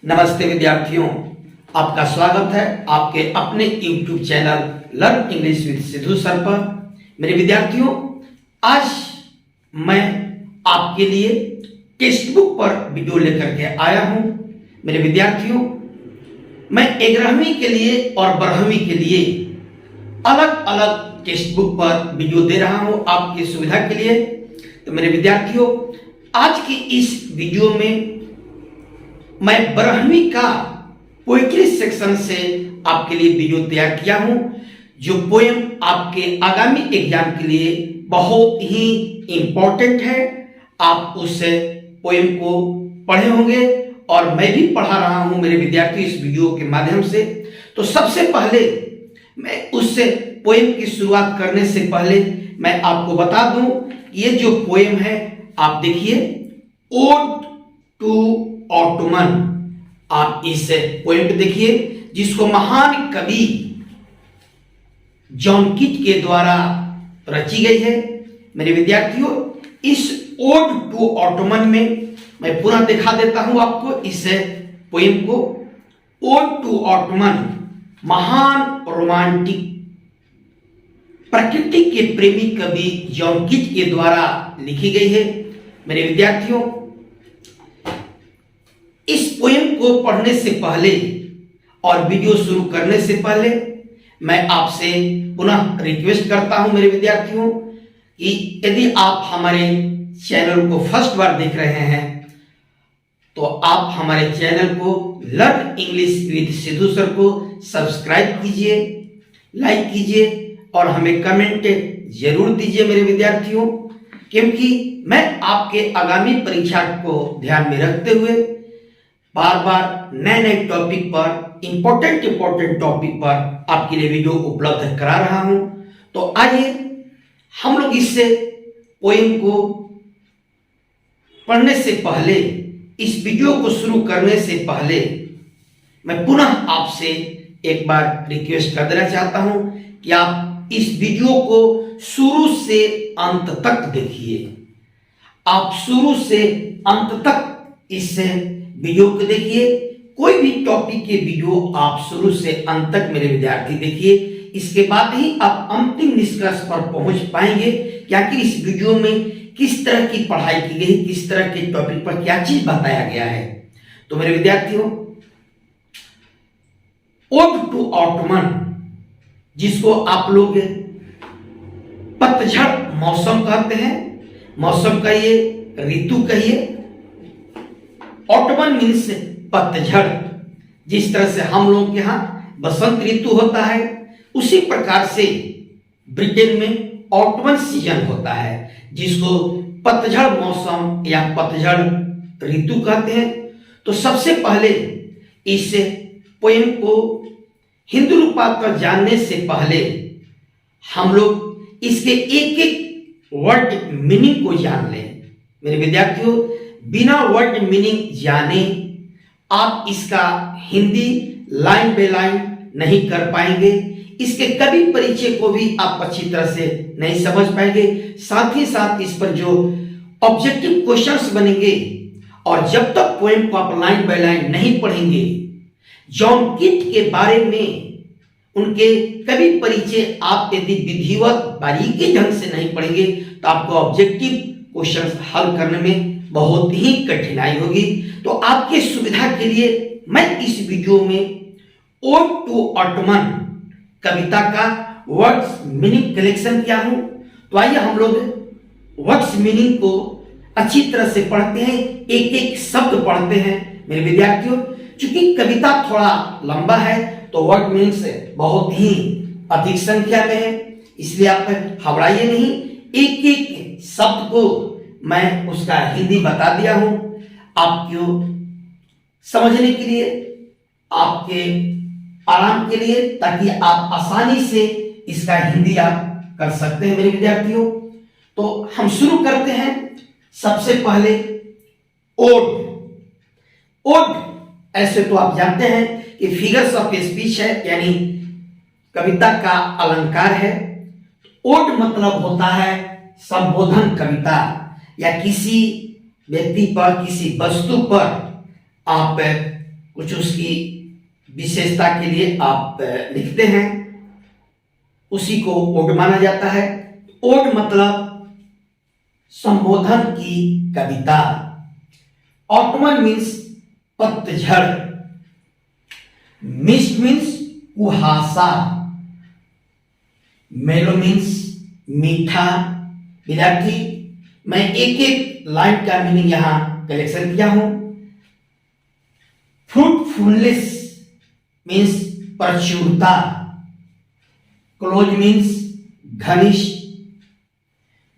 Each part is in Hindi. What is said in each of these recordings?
नमस्ते विद्यार्थियों, आपका स्वागत है आपके अपने YouTube channel learn English with Sidhu sir पर। मेरे विद्यार्थियों, आज मैं आपके लिए टेक्स्ट बुक पर वीडियो लेकर के आया हूं। मेरे विद्यार्थियों, मैं 11वीं के लिए और 12वीं के लिए अलग अलग टेक्स्ट बुक पर वीडियो दे रहा हूं आपकी सुविधा के लिए। तो मेरे विद्यार्थियों, आज की इस वीडियो में मैं 12वीं का पोएट्री सेक्शन से आपके लिए वीडियो तैयार किया हूं, जो पोएम आपके आगामी एग्जाम के लिए बहुत ही इंपॉर्टेंट है। आप उस पोएम को पढ़े होंगे और मैं भी पढ़ा रहा हूं मेरे विद्यार्थी इस वीडियो के माध्यम से। तो सबसे पहले मैं उस पोएम की शुरुआत करने से पहले मैं आपको बता दूं, ये जो पोएम है आप देखिए, ओड टू ऑटमन। आप इस पोएम को देखिए, जिसको महान कवि जॉन कीट के द्वारा रची गई है। मेरे विद्यार्थियों, इस ओड टू ऑटमन में मैं पुनः दिखा देता हूं आपको इस पोएम को। ओड टू ऑटमन महान रोमांटिक प्रकृति के प्रेमी कवि जॉन कीट के द्वारा लिखी गई है। मेरे विद्यार्थियों, इस पोएम को पढ़ने से पहले और वीडियो शुरू करने से पहले मैं आपसे पुनः रिक्वेस्ट करता हूं मेरे विद्यार्थियों कि यदि आप हमारे चैनल को फर्स्ट बार देख रहे हैं तो आप हमारे चैनल को learn English with Sidhu sir को सब्सक्राइब कीजिए, लाइक कीजिए और हमें कमेंट जरूर दीजिए मेरे विद्यार्थियों, क्योंकि मैं आपके आगामी परीक्षा को ध्यान में रखते हुए बार बार नए नए टॉपिक पर, इंपॉर्टेंट टॉपिक पर आपके लिए वीडियो उपलब्ध करा रहा हूं। तो आइए हम लोग इस पोएम को पढ़ने से पहले, इस वीडियो को शुरू करने से पहले मैं पुनः आपसे एक बार रिक्वेस्ट कर देना चाहता हूं कि आप इस वीडियो को शुरू से अंत तक देखिए। आप शुरू से अंत तक इस वीडियो को देखिए। कोई भी टॉपिक के वीडियो आप शुरू से अंत तक मेरे विद्यार्थी देखिए, इसके बाद ही आप अंतिम निष्कर्ष पर पहुंच पाएंगे कि आखिर इस वीडियो में किस तरह की पढ़ाई की गई, किस तरह के टॉपिक पर क्या चीज बताया गया है। तो मेरे विद्यार्थियों, ओड टू ऑटमन, जिसको आप लोग पतझड़ मौसम कहते हैं, मौसम कहिए, ऋतु कहिए। ऑटमन मीन्स पतझड़। जिस तरह से हम लोग के यहाँ बसंत ऋतु होता है, उसी प्रकार से ब्रिटेन में ऑटमन सीजन होता है, जिसको पतझड़ मौसम या पतझड़ ऋतु कहते हैं। तो सबसे पहले इस पोएम को हिंदू रूपांतर जानने से पहले हम लोग इसके एक एक वर्ड मीनिंग को जान लें। मेरे विद्यार्थियों, बिना वर्ड मीनिंग जाने आप इसका हिंदी लाइन बाय लाइन नहीं कर पाएंगे, इसके कवि परिचय को भी आप अच्छी तरह से नहीं समझ पाएंगे। साथ ही साथ इस पर जो ऑब्जेक्टिव क्वेश्चंस बनेंगे, और जब तक पोएम को आप लाइन बाय लाइन नहीं पढ़ेंगे, जॉन कीट के बारे में उनके कवि परिचय आप यदि विधिवत बारीकी ढंग से नहीं पढ़ेंगे तो आपको ऑब्जेक्टिव क्वेश्चंस हल करने में बहुत ही कठिनाई होगी। तो आपके सुविधा के लिए मैं इस वीडियो में ओड टू ऑटमन कविता का वर्ड्स मीनिंग कलेक्शन किया हूं। तो आइए हम लोग वर्ड्स मीनिंग को अच्छी तरह से पढ़ते हैं, एक एक शब्द पढ़ते हैं मेरे विद्यार्थियों। चूंकि कविता थोड़ा लंबा है तो वर्ड मीनिंग से बहुत ही अधिक संख्या में है, इसलिए आप घबराइए नहीं। एक एक शब्द को मैं उसका हिंदी बता दिया हूं आपको समझने के लिए, आपके आराम के लिए, ताकि आप आसानी से इसका हिंदी आप कर सकते हैं मेरे विद्यार्थियों। तो हम शुरू करते हैं। सबसे पहले ओड। ओड ऐसे तो आप जानते हैं कि फिगर्स ऑफ स्पीच है, यानी कविता का अलंकार है। ओड मतलब होता है संबोधन कविता, या किसी व्यक्ति पर, किसी वस्तु पर आप कुछ उसकी विशेषता के लिए आप लिखते हैं, उसी को ओड माना जाता है। ओड मतलब संबोधन की कविता। ऑटमन मीन्स पतझड़, मिस्ट मीन्स कुहासा, मेलो मीन्स मीठा। विद्यार्थी, मैं एक एक लाइन का मीनिंग यहां कलेक्शन किया हूं। फ्रूटफुलनेस मीन्स प्रचुरता, क्लोज मीन्स घनिष्ठ,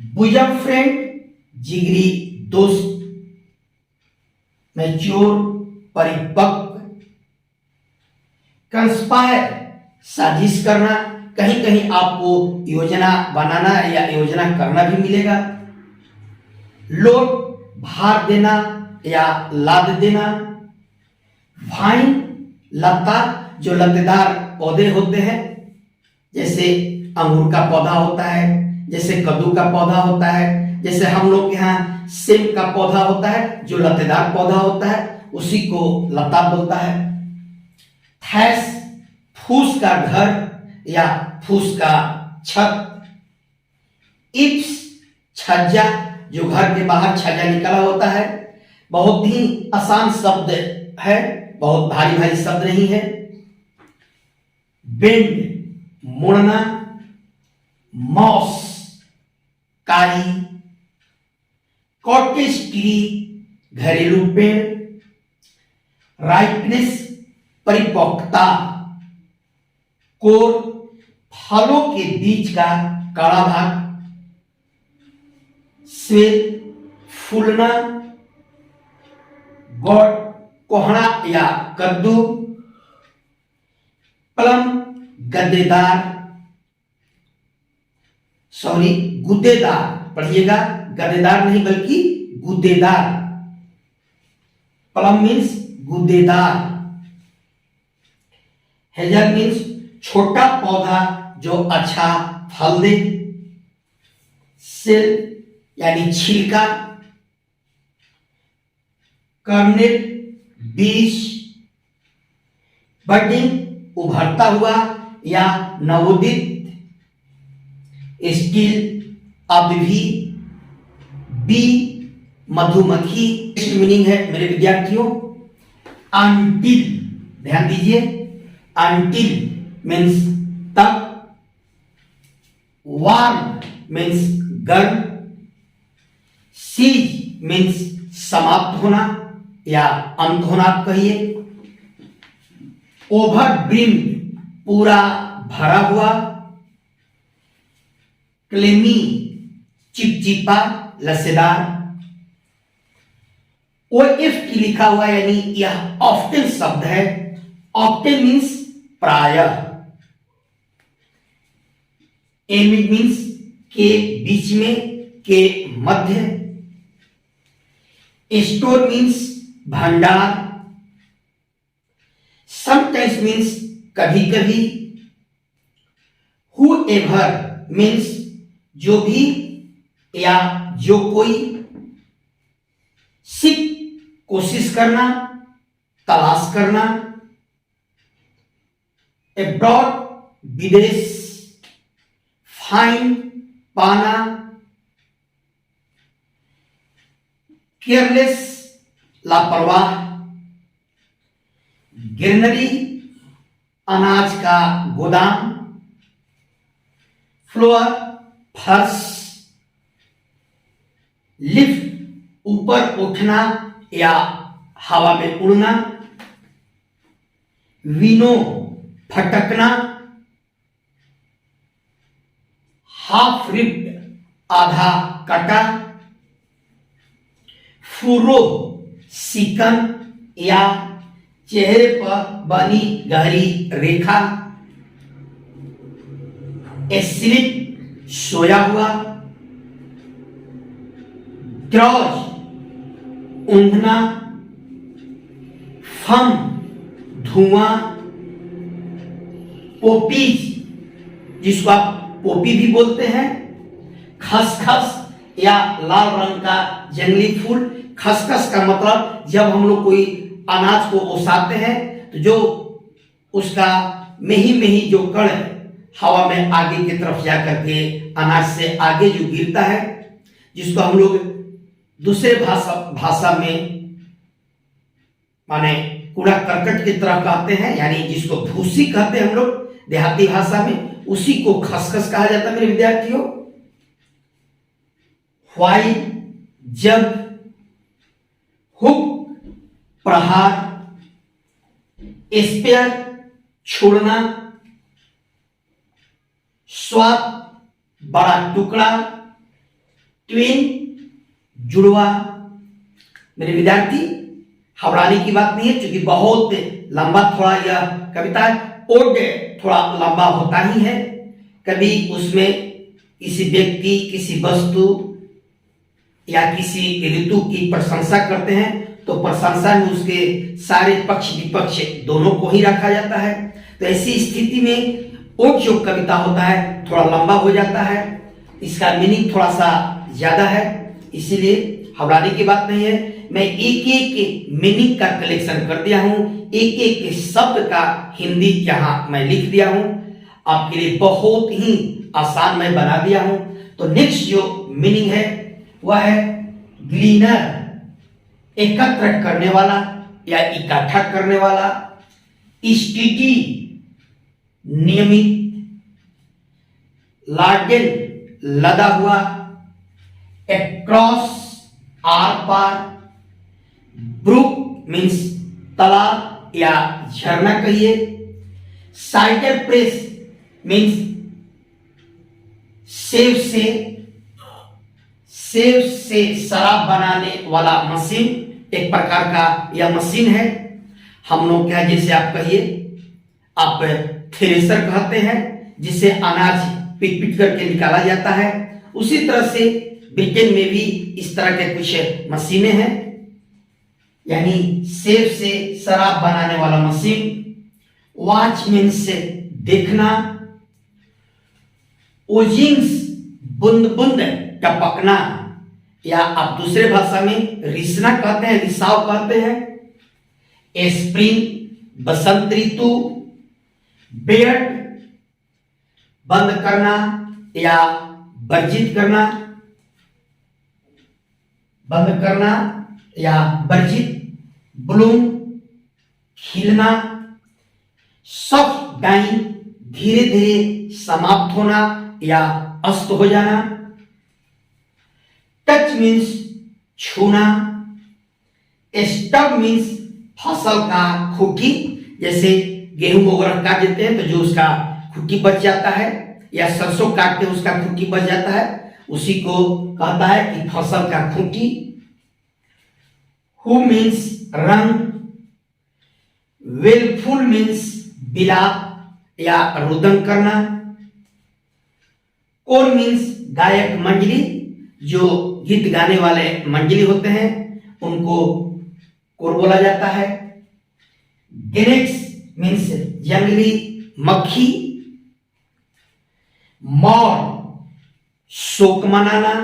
बुजम फ्रेंड जिगरी दोस्त, मैच्योर परिपक्व, कंस्पायर साजिश करना, कहीं कहीं आपको योजना बनाना या योजना करना भी मिलेगा। लोड भार देना या लाद देना। वाइन लता, जो लतेदार पौधे होते हैं, जैसे अंगूर का पौधा होता है, जैसे कद्दू का पौधा होता है, जैसे हम लोग के यहाँ सेम का पौधा होता है जो लतेदार पौधा होता है, उसी को लता बोलता है। थैस फूस का घर या फूस का छत। इप्स छज्जा, जो घर के बाहर छज्जा निकला होता है। बहुत ही आसान शब्द है, बहुत भारी भारी शब्द नहीं है। बेंड मुड़ना, मॉस काई, कॉटेज ट्री घरेलू पेड़, राइटनेस परिपक्वता, कोर फलों के बीच का कड़ा भाग, स्वेल फूलना, गॉड कोहड़ा या कद्दू, प्लम गद्देदार, सॉरी गुद्देदार पढ़िएगा, गद्देदार नहीं बल्कि गुद्देदार। प्लम मीन्स गुद्देदार। हेजल मीन्स छोटा पौधा जो अच्छा फल दे। सेल यानी छिलका। कर्नेल बीज। बडिंग उभरता हुआ या नवोदित। स्टील अभी। बी मधुमक्खी। मीनिंग है मेरे विद्यार्थियों अंटिल, ध्यान दीजिए, अंटिल मीन्स तक। वार्म मीन्स गर्म। सीज मीन्स समाप्त होना या अंत होना आप कहिए। ओवर ब्रिम्ड पूरा भरा हुआ। क्लेमी चिपचिपा लसेदार। OF की लिखा हुआ यानी यह ऑफ्टन शब्द है। ऑफ्टन मीन्स प्रायः। एमिड मीन्स के बीच में, के मध्य। स्टोर मीन्स भंडार। समटाइम्स मीन्स कभी कभी। Whoever मीन्स जो भी या जो कोई। सीक कोशिश करना, तलाश करना। अब्रॉड विदेश। फाइन पाना। केयरलेस लापरवाह। ग्रेनरी अनाज का गोदाम। फ्लोर फर्श। लिफ्ट ऊपर उठना या हवा में उड़ना। विनो फटकना। हाफ रिप्ड आधा कटा। फुरो सिकन या चेहरे पर बनी गहरी रेखा। एस्लिप सोया हुआ। ड्रॉज ऊंघना। फम धुआं। पोपीज जिसको आप पोपी भी बोलते हैं। खसखस या लाल रंग का जंगली फूल। खसखस का मतलब जब हम लोग कोई अनाज को ओसाते हैं तो जो उसका मेही जो कण है हवा में आगे की तरफ जा करके अनाज से आगे जो गिरता है, जिसको हम लोग दूसरे भाषा में माने कूड़ा करकट की तरह कहते हैं, यानी जिसको भूसी कहते हैं हम लोग देहाती भाषा में, उसी को खसखस कहा जाता है मेरे विद्यार्थियों। व्हाई जब, हुक प्रहार, स्पेयर छोड़ना, स्वाप बड़ा टुकड़ा, ट्विन जुड़वा। मेरे विद्यार्थी घबराने की बात नहीं है, क्योंकि बहुत लंबा थोड़ा यह कविता ओड थोड़ा लंबा होता ही है। कभी उसमें किसी व्यक्ति, किसी वस्तु या किसी ऋतु की प्रशंसा करते हैं तो प्रशंसा में उसके सारे पक्ष विपक्ष दोनों को ही रखा जाता है। तो ऐसी स्थिति में ओड जो कविता होता है थोड़ा लंबा हो जाता है, इसका मीनिंग थोड़ा सा ज्यादा है, इसीलिए घबराने की बात नहीं है। मैं एक एक मीनिंग का कलेक्शन कर दिया हूं, एक एक शब्द का हिंदी यहां मैं लिख दिया हूं, आपके लिए बहुत ही आसान मैं बना दिया हूं। तो नेक्स्ट जो मीनिंग है वह है ग्लीनर, एकत्र करने वाला या इकट्ठा करने वाला, स्टीडी नियमित, लार्डेन लदा हुआ, एक्रॉस आर पार, ब्रुक मीन्स तालाब या झरना कहिए, साइडर प्रेस मीन्स सेव से शराब बनाने वाला मशीन, एक प्रकार का यह मशीन है। हम लोग क्या, जैसे आप कहिए, आप थ्रेशर कहते हैं जिसे अनाज पीट पीट करके निकाला जाता है, उसी तरह से ब्रिटेन में भी इस तरह के कुछ मशीनें हैं, यानी सेव से शराब बनाने वाला मशीन। वॉच मीन्स देखना, ओजिंग्स बूंद बूंद टपकना, या आप दूसरे भाषा में रिसना कहते हैं, रिसाव कहते हैं। स्प्रिंग बसंत ऋतु, बेयर्ड बंद करना या वर्जित करना, बंद करना या वर्जित, ब्लूम खिलना, सॉफ्ट डाइंग धीरे धीरे समाप्त होना या अस्त हो जाना, टच मीन्स छूना, स्टब मीन्स फसल का खुटी, जैसे गेहूं वगैरह काट देते हैं तो जो उसका खुटी बच जाता है, या सरसों काटते हैं उसका खुटी बच जाता है, उसी को कहता है कि फसल का खुटी। हु मीन्स रंग, वेलफुल मीन्स बिलाप या रुदन करना, कोर मीन्स गायक मंडली, जो गीत गाने वाले मंडली होते हैं उनको कोर बोला जाता है। गेनेक्स मीन्स जंगली मक्खी, मौर शोक मनाना,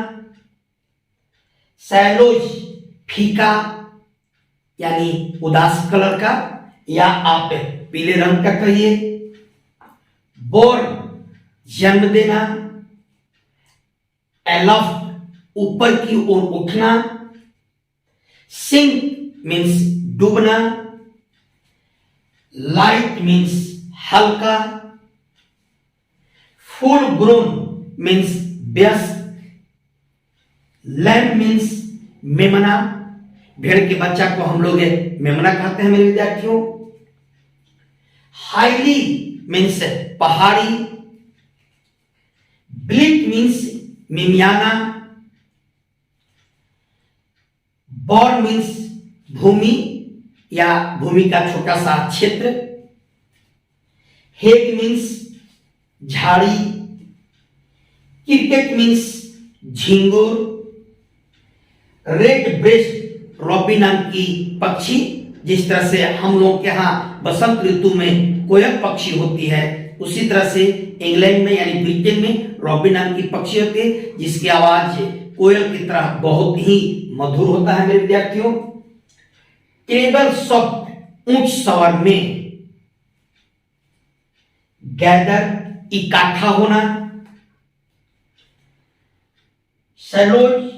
सैलोज फीका यानी उदास कलर का, या आप पीले रंग का कहिए। बोर्न जन्म देना, एलॉफ्ट ऊपर की ओर उठना, सिंक मीन्स डूबना, लाइट मीन्स हल्का, फुल ग्रोन मीन्स व्यस्त, लैम मीन्स मेमना, भेड़ के बच्चा को हम लोग मेमना कहते हैं मेरे विद्यार्थियों। हाईली मीन्स पहाड़ी, ब्लिट मीन्स मिमियाना, बॉर्न मीन्स भूमि या भूमि का छोटा सा क्षेत्र, हेग मीन्स झाड़ी, क्रिकेट मीन्स झिंगुर, रेड ब्रेस्ट रॉबी नाम की पक्षी, जिस तरह से हम लोग के यहाँ बसंत ऋतु में कोयल पक्षी होती है, उसी तरह से इंग्लैंड में यानी ब्रिटेन में रॉबी नाम की पक्षी होती है, जिसकी आवाज कोयल की तरह बहुत ही मधुर होता है मेरे विद्यार्थियों। टेबल शब्द ऊंच स्वर में, गैदर इकट्ठा होना, सैलोज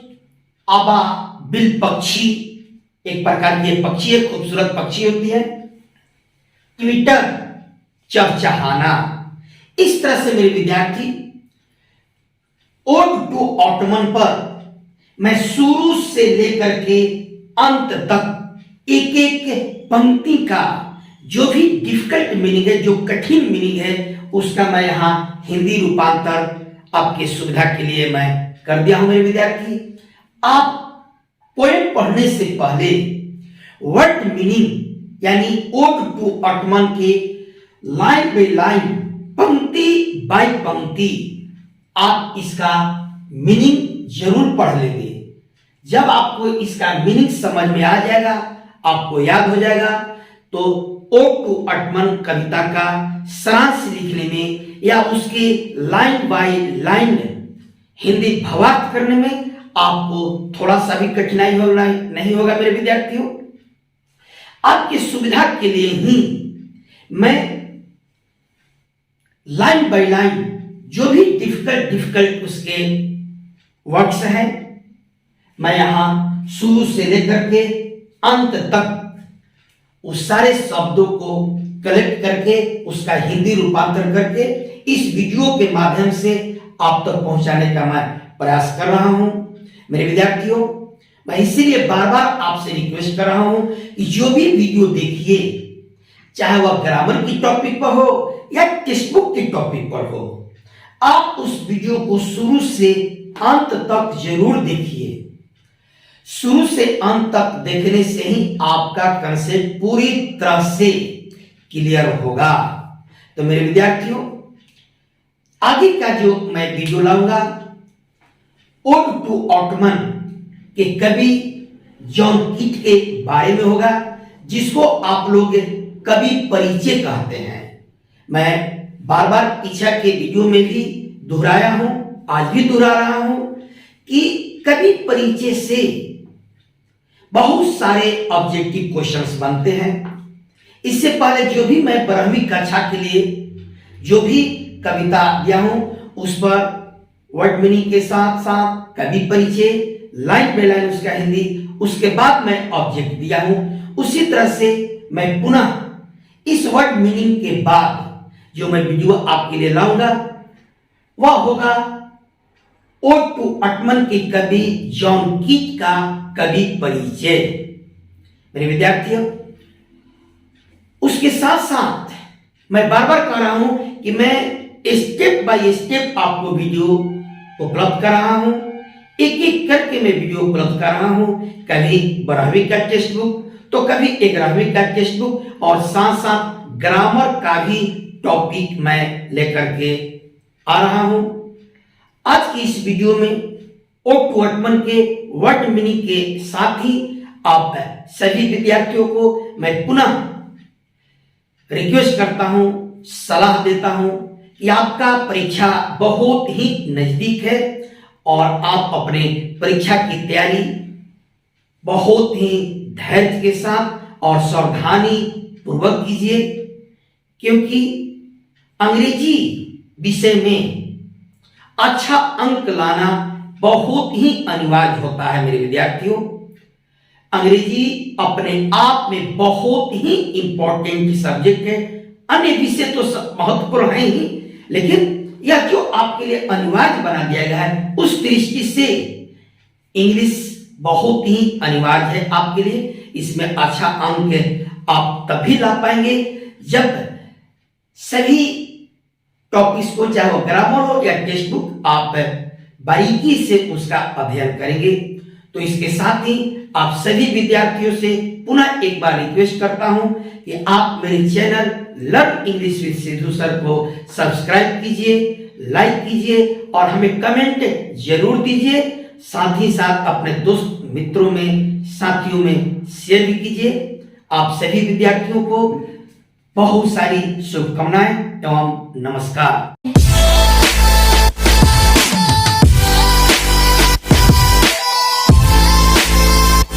आबा बिल पक्षी, एक प्रकार की पक्षी है, खूबसूरत पक्षी होती है। ट्विटर चहचहाना। इस तरह से मेरे विद्यार्थी ओड टू ऑटमन पर मैं शुरू से लेकर के अंत तक एक एक पंक्ति का जो भी डिफिकल्ट मीनिंग है, जो कठिन मीनिंग है, उसका मैं यहां हिंदी रूपांतर आपकी सुविधा के लिए मैं कर दिया हूं। मेरे विद्यार्थी, आप पोएम पढ़ने से पहले वर्ड मीनिंग यानी ओड टू ऑटमन के लाइन बाय लाइन, पंक्ति बाय पंक्ति आप इसका मीनिंग जरूर पढ़ लेंगे। जब आपको इसका मीनिंग समझ में आ जाएगा, आपको याद हो जाएगा, तो ओड टू ऑटमन कविता का सारांश लिखने में या उसके लाइन बाय लाइन हिंदी भावार्थ करने में आपको थोड़ा सा भी कठिनाई नहीं होगा। मेरे विद्यार्थियों, आपकी सुविधा के लिए ही मैं लाइन बाय लाइन जो भी डिफिकल्ट उसके वर्ड्स हैं, मैं यहां शुरू से लेकर के अंत तक उस सारे शब्दों को कलेक्ट करके उसका हिंदी रूपांतर करके इस वीडियो के माध्यम से आप तक पहुंचाने का मैं प्रयास कर रहा हूं। मेरे विद्यार्थियों, मैं इसीलिए बार बार आपसे रिक्वेस्ट कर रहा हूं कि जो भी वीडियो देखिए, चाहे वह ग्रामर की टॉपिक पर हो या टेक्स्ट बुक की टॉपिक पर हो, आप उस वीडियो को शुरू से अंत तक जरूर देखिए। शुरू से अंत तक देखने से ही आपका कंसेप्ट पूरी तरह से क्लियर होगा। तो मेरे विद्यार्थियों, आगे का जो मैं वीडियो लाऊंगा ओड टू ऑटमन के कवि जॉन कीट के बारे में होगा, जिसको आप लोग कवि परिचय कहते हैं। मैं बार बार पीछे के वीडियो में भी दोहराया हूं, आज भी दोहरा रहा हूं कि कवि परिचय से बहुत सारे ऑब्जेक्टिव क्वेश्चंस बनते हैं। इससे पहले जो भी मैं 12वीं कक्षा के लिए जो भी कविता दिया हूं, उस पर वर्ड मीनिंग के साथ साथ कवि परिचय, लाइन बाय लाइन उसका हिंदी, उसके बाद मैं ऑब्जेक्ट दिया हूं। उसी तरह से मैं पुनः इस वर्ड मीनिंग के बाद जो मैं वीडियो आपके लिए लाऊंगा वह होगा ओड टू ऑटमन के कवि जॉन कीट का कवि परिचय। मेरे विद्यार्थियों, उसके साथ साथ मैं बार बार कह रहा हूं कि मैं स्टेप बाय स्टेप आपको वीडियो उपलब्ध कर रहा हूं, एक एक करके मैं वीडियो उपलब्ध कर रहा हूं। कभी 12वीं का टेक्स्ट बुक, तो कभी 11वीं का टेक्स्ट बुक, और साथ साथ ग्रामर का भी टॉपिक मैं लेकर के आ रहा हूं। आज की इस वीडियो में ओड टू ऑटमन के वर्ड मीनिंग के साथ ही आप सभी विद्यार्थियों को मैं पुनः रिक्वेस्ट करता हूं, सलाह देता हूं कि आपका परीक्षा बहुत ही नजदीक है और आप अपने परीक्षा की तैयारी बहुत ही धैर्य के साथ और सावधानी पूर्वक कीजिए, क्योंकि अंग्रेजी विषय में अच्छा अंक लाना बहुत ही अनिवार्य होता है। मेरे विद्यार्थियों, अंग्रेजी अपने आप में बहुत ही इंपॉर्टेंट सब्जेक्ट है। अन्य विषय तो महत्वपूर्ण है ही, लेकिन यह जो आपके लिए अनिवार्य बना दिया गया है, उस दृष्टि से इंग्लिश बहुत ही अनिवार्य है आपके लिए। इसमें अच्छा अंक आप तभी ला पाएंगे जब सभी टॉपिक्स को, चाहे वो ग्रामर हो या टेक्स्ट बुक, आप बारीकी से उसका अध्ययन करेंगे। तो इसके साथ ही आप सभी विद्यार्थियों से पुनः एक बार रिक्वेस्ट करता हूं कि आप मेरे channel learn English with Sidhu sir को सब्सक्राइब कीजिए, लाइक कीजिए और हमें कमेंट जरूर दीजिए। साथ ही साथ अपने दोस्त मित्रों में, साथियों में शेयर भी कीजिए। आप सभी विद्यार्थियों को बहुत सारी शुभकामनाएं एवं नमस्कार।